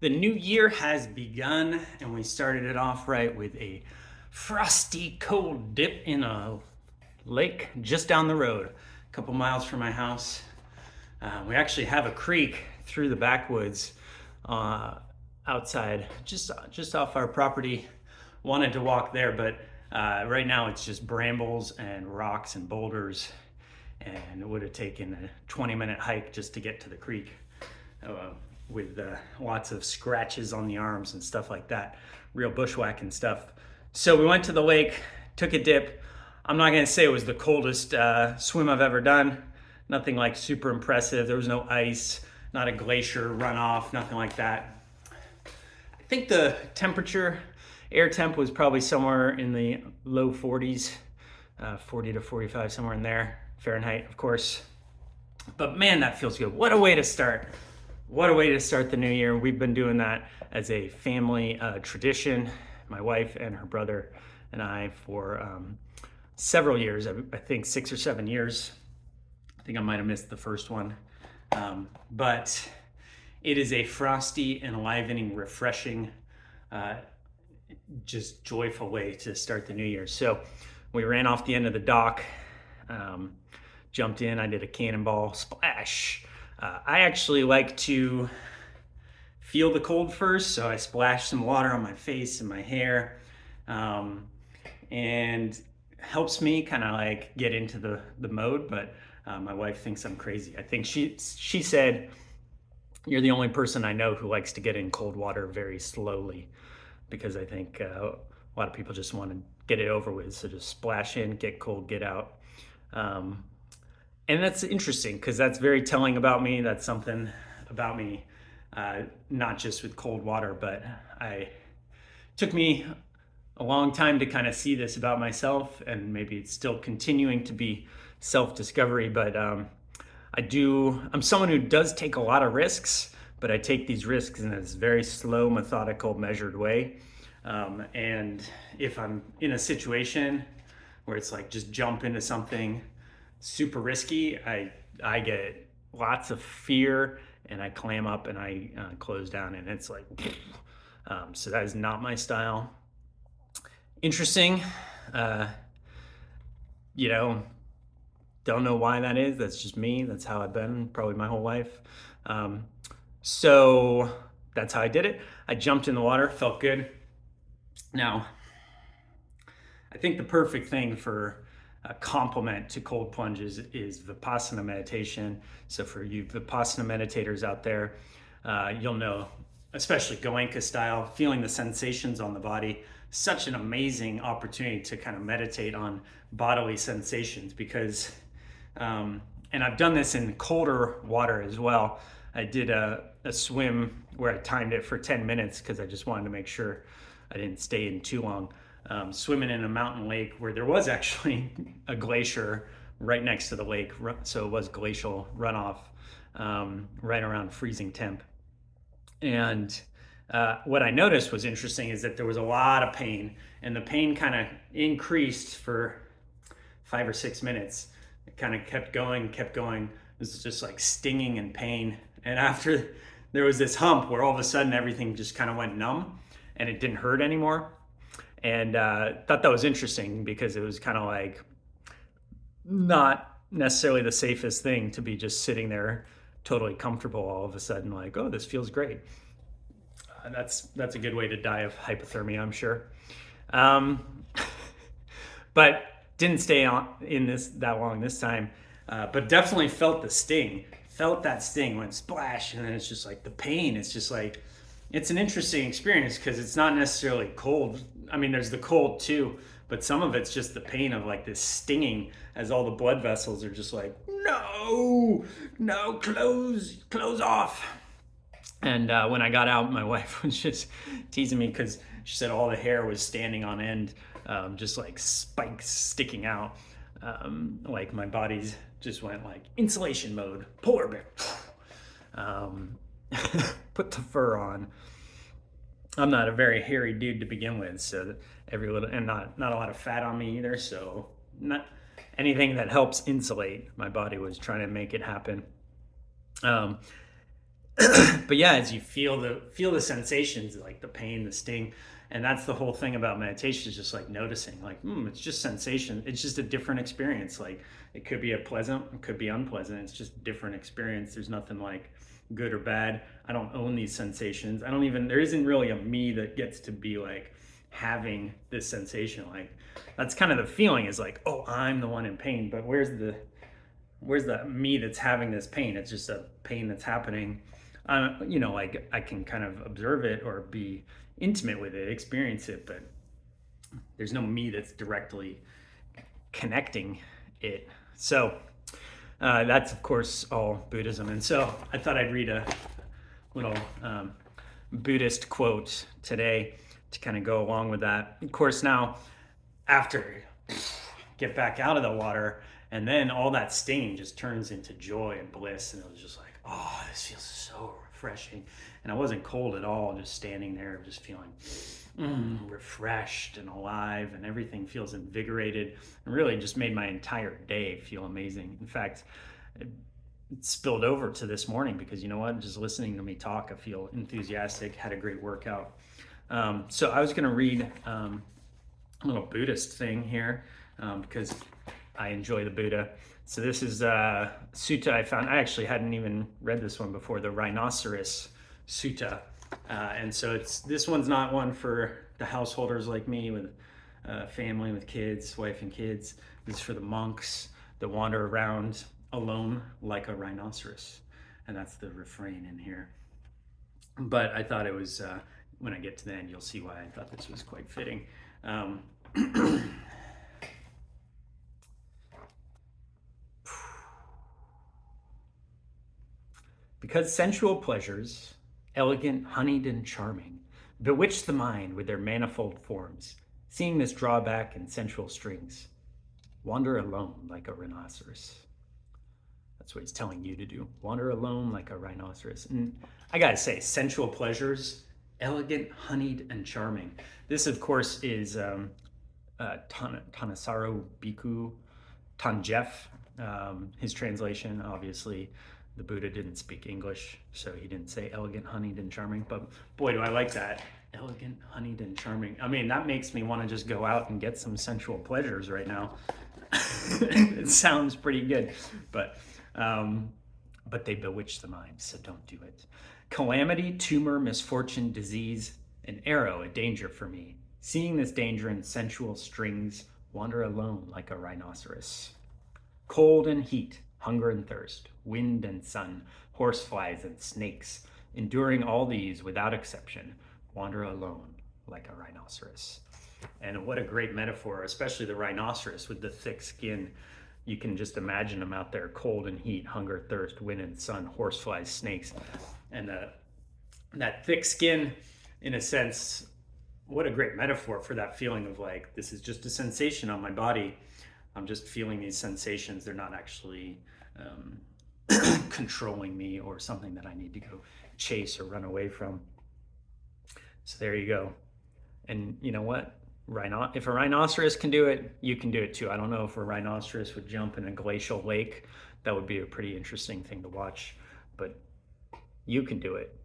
The new year has begun, and we started it off right with a frosty cold dip in a lake just down the road, a couple miles from my house. We actually have a creek through the backwoods uh, outside, just off our property. Wanted to walk there, but right now it's just brambles and rocks and boulders, and it would have taken a 20-minute hike just to get to the creek. Uh, with lots of scratches on the arms and stuff like that, real bushwhacking stuff. So we went to the lake, took a dip. I'm not gonna say it was the coldest swim I've ever done. Nothing like super impressive. There was no ice, not a glacier runoff, nothing like that. I think the temperature, air temp was probably somewhere in the low 40s, 40 to 45, somewhere in there, Fahrenheit, of course. But man, that feels good. What a way to start. What a way to start the new year. We've been doing that as a family tradition, my wife and her brother and I, for several years. I think 6 or 7 years. I think I might have missed the first one. But it is a frosty, enlivening, refreshing, just joyful way to start the new year. So we ran off the end of the dock, jumped in. I did a cannonball splash. I actually like to feel the cold first, so I splashed some water on my face and my hair, and helps me kind of like get into the mode. But my wife thinks I'm crazy. I think she said, "You're the only person I know who likes to get in cold water very slowly," because I think a lot of people just want to get it over with. So just splash in, get cold, get out. And that's interesting because that's very telling about me. That's something about me, not just with cold water, but took me a long time to kind of see this about myself, and maybe it's still continuing to be self-discovery. But I'm someone who does take a lot of risks, but I take these risks in this very slow, methodical, measured way. And if I'm in a situation where it's like just jump into something super risky, I get lots of fear and I clam up and I close down, and it's like, so that is not my style. Interesting, uh, you know, don't know why that is. That's just me. That's how I've been probably my whole life. So that's how I did it. I jumped in the water, felt good. Now, I think the perfect thing for a complement to cold plunges is Vipassana meditation. So for you Vipassana meditators out there, you'll know, especially Goenka style, feeling the sensations on the body, such an amazing opportunity to kind of meditate on bodily sensations because, and I've done this in colder water as well. I did a swim where I timed it for 10 minutes because I just wanted to make sure I didn't stay in too long. Swimming in a mountain lake where there was actually a glacier right next to the lake, so it was glacial runoff, right around freezing temp. And what I noticed was interesting is that there was a lot of pain, and the pain kind of increased for 5 or 6 minutes. It kind of kept going. It was just like stinging and pain. And after, there was this hump where all of a sudden everything just kind of went numb and it didn't hurt anymore. And thought that was interesting because it was kind of like not necessarily the safest thing to be just sitting there totally comfortable all of a sudden, like, oh, this feels great. That's a good way to die of hypothermia, I'm sure. But didn't stay on in this that long this time, but definitely felt the sting. Felt that sting, went splash, and then it's just like the pain. It's just like, it's an interesting experience because it's not necessarily cold. I mean, there's the cold too, but some of it's just the pain of like this stinging as all the blood vessels are just like, no, close off. And when I got out, my wife was just teasing me because she said all the hair was standing on end, just like spikes sticking out. Like my body's just went like insulation mode, polar bear. Put the fur on. I'm not a very hairy dude to begin with, so every little, and not a lot of fat on me either, so not anything that helps insulate my body was trying to make it happen. But yeah, as you feel the sensations, like the pain, the sting, and that's the whole thing about meditation, is just like noticing, like, it's just sensation. It's just a different experience. Like it could be a pleasant, it could be unpleasant. It's just a different experience. There's nothing like good or bad. I don't own these sensations. I don't even, there isn't really a me that gets to be like having this sensation. Like that's kind of the feeling, is like, oh, I'm the one in pain, but where's the me that's having this pain? It's just a pain that's happening. Like I can kind of observe it or be intimate with it, experience it, but there's no me that's directly connecting it. So that's of course all Buddhism. And so I thought I'd read a little Buddhist quote today to kind of go along with that. Of course, now after get back out of the water, and then all that sting just turns into joy and bliss, and it was just like, oh, this feels so refreshing. And I wasn't cold at all, just standing there just feeling refreshed and alive, and everything feels invigorated, and really just made my entire day feel amazing. In fact, it spilled over to this morning, because you know what, just listening to me talk, I feel enthusiastic, had a great workout. So I was going to read a little Buddhist thing here, because I enjoy the Buddha. So this is a sutta I found. I actually hadn't even read this one before, the Rhinoceros Sutta. And so this one's not one for the householders like me, with family, with kids, wife and kids. This is for the monks that wander around alone like a rhinoceros. And that's the refrain in here. But I thought it was, when I get to the end, you'll see why I thought this was quite fitting. Because sensual pleasures, elegant, honeyed, and charming, bewitch the mind with their manifold forms, seeing this drawback in sensual strings, wander alone like a rhinoceros. That's what he's telling you to do. Wander alone like a rhinoceros. And I gotta say, sensual pleasures, elegant, honeyed, and charming. This, of course, is Thanissaro Bhikkhu Tangef. His translation, obviously, the Buddha didn't speak English, so he didn't say elegant, honeyed, and charming. But boy, do I like that. Elegant, honeyed, and charming. I mean, that makes me want to just go out and get some sensual pleasures right now. It sounds pretty good, but they bewitch the mind, so don't do it. Calamity, tumor, misfortune, disease, an arrow, a danger for me. Seeing this danger in sensual strings, wander alone like a rhinoceros. Cold and heat, hunger and thirst, wind and sun, horseflies and snakes, enduring all these without exception, wander alone like a rhinoceros. And what a great metaphor, especially the rhinoceros with the thick skin. You can just imagine them out there, cold and heat, hunger, thirst, wind and sun, horseflies, snakes. And that thick skin, in a sense, what a great metaphor for that feeling of like, this is just a sensation on my body. I'm just feeling these sensations. They're not actually controlling me or something that I need to go chase or run away from. So there you go. And you know what? If a rhinoceros can do it, you can do it too. I don't know if a rhinoceros would jump in a glacial lake. That would be a pretty interesting thing to watch, but you can do it.